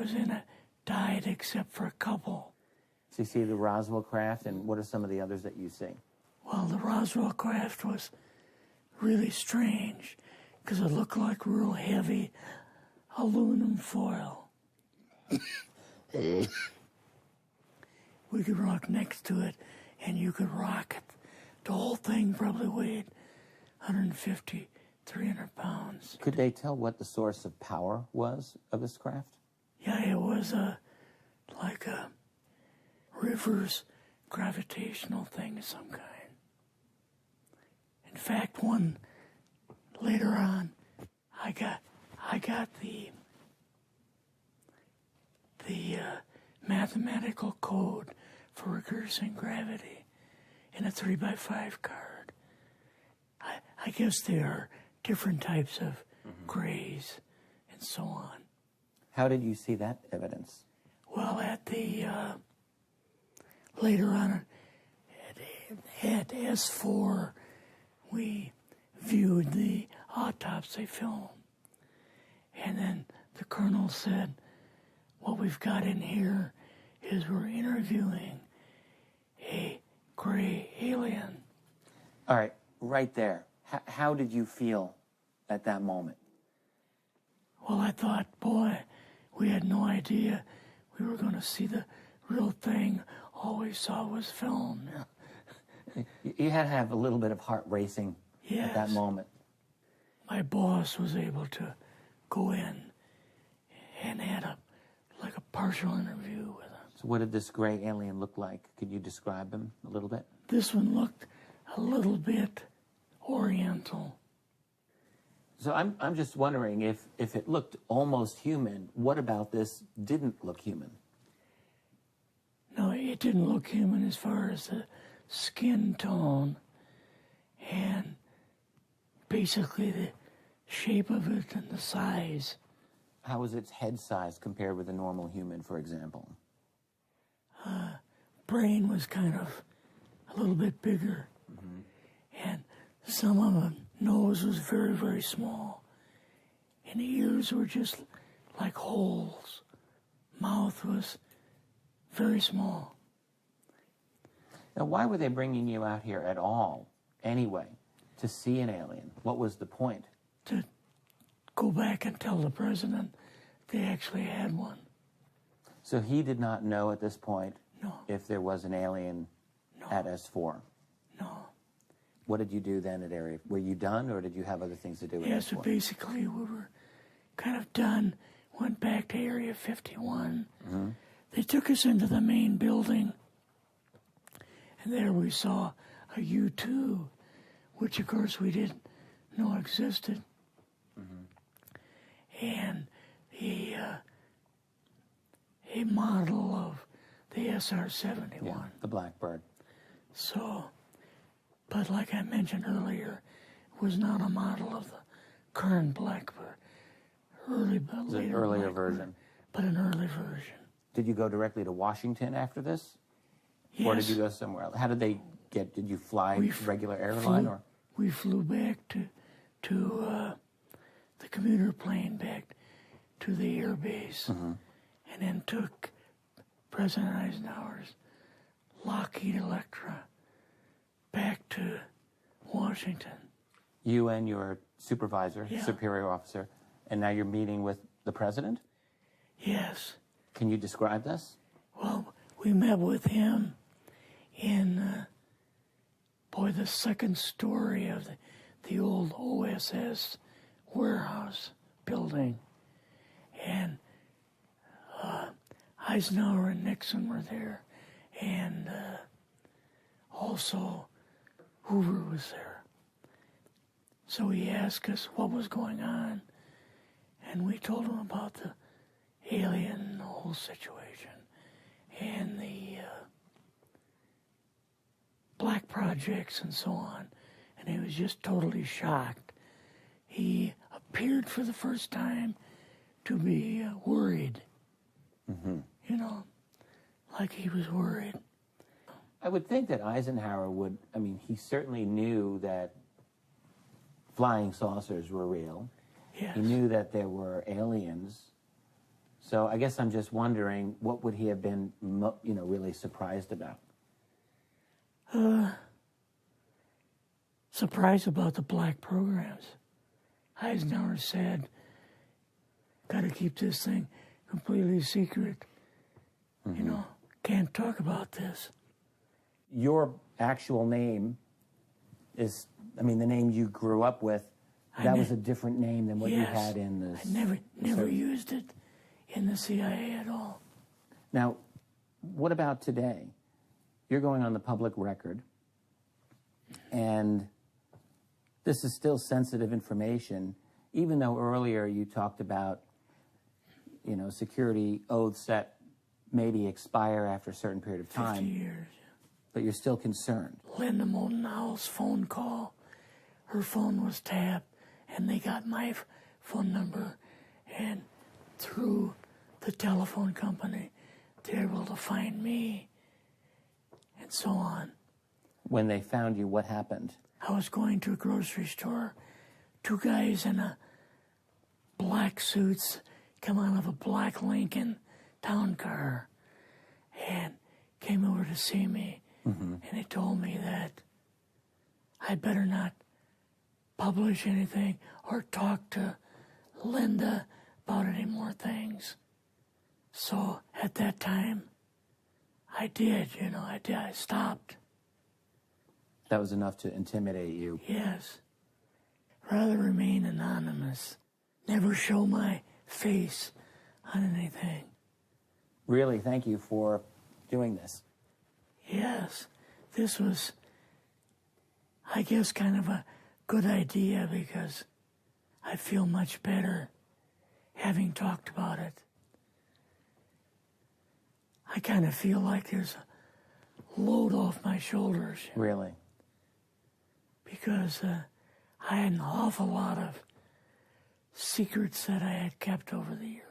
was in it died except for a couple. So you see the Roswell craft, and what are some of the others that you see? Well, the Roswell craft was really strange because it looked like real heavy aluminum foil. We could rock next to it, and you could rock it. The whole thing probably weighed 150, 300 pounds. Could they tell what the source of power was of this craft? Yeah, it was like a reverse gravitational thing of some kind. In fact, one later on, I got the mathematical code for reversing gravity in a 3x5 card. I guess there are different types of grays and so on. How did you see that evidence? Well, at the later on at S4, we viewed the autopsy film, and then the colonel said, "What we've got in here is we're interviewing a gray alien." All right, right there. How did you feel at that moment? Well, I thought, boy, we had no idea we were going to see the real thing. All we saw was film. You had to have a little bit of heart racing at that moment. My boss was able to go in and had a partial interview with him. So what did this gray alien look like? Could you describe him a little bit? This one looked a little bit oriental. So I'm just wondering if it looked almost human, what about this didn't look human? No, it didn't look human as far as the skin tone and basically the shape of it and the size. How was its head size compared with a normal human, for example? Brain was kind of a little bit bigger. And some of the nose was very, very small. And the ears were just like holes. Mouth was very small. Now, why were they bringing you out here at all, anyway, to see an alien? What was the point? To go back and tell the president they actually had one. So he did not know at this point No. if there was an alien at S4? No. What did you do then at Area? Were you done, or did you have other things to do with Yeah, S4? so basically we were kind of done, went back to Area 51. They took us into the main building, and there we saw a U-2, which of course we didn't know existed. And a model of the SR-71. Yeah, the Blackbird. So, but like I mentioned earlier, it was not a model of the current Blackbird, An earlier version. But an early version. Did you go directly to Washington after this? Yes. Or did you go somewhere else? How did they get, did you fly regular airline? Or We flew back to the commuter plane back to the air base, and then took President Eisenhower's Lockheed Electra back to Washington. You and your supervisor, Yeah. superior officer, and now you're meeting with the president? Yes. Can you describe this? Well, we met with him in, the second story of the old OSS warehouse building. And Eisenhower and Nixon were there, and also Hoover was there. So he asked us what was going on, and we told him about the alien, the whole situation, and the black projects and so on. And he was just totally shocked. He appeared for the first time to be worried. You know, like he was worried. I would think that Eisenhower would, I mean, he certainly knew that flying saucers were real. Yes. He knew that there were aliens So I guess I'm just wondering, what would he have been, really surprised about? Surprised about the black programs. Eisenhower said, got to keep this thing completely secret. Can't talk about this. Your actual name is, the name you grew up with, that was a different name than what you had in the... I never used it in the CIA at all. Now, what about today? You're going on the public record, and this is still sensitive information, even though earlier you talked about, security oaths that maybe expire after a certain period of time. 50 years. But you're still concerned. Linda Moldenhau's phone call, her phone was tapped, and they got my phone number, and through the telephone company, they were able to find me, and so on. When they found you, what happened? I was going to a grocery store. Two guys in black suits come out of a black Lincoln town car and came over to see me. And they told me that I'd better not publish anything or talk to Linda about any more things. So at that time, I did, I stopped. That was enough to intimidate you. Yes. Rather remain anonymous. Never show my face on anything. Really, thank you for doing this. Yes. This was, I guess, kind of a good idea because I feel much better having talked about it. I kind of feel like there's a load off my shoulders. Really? Because I had an awful lot of secrets that I had kept over the years.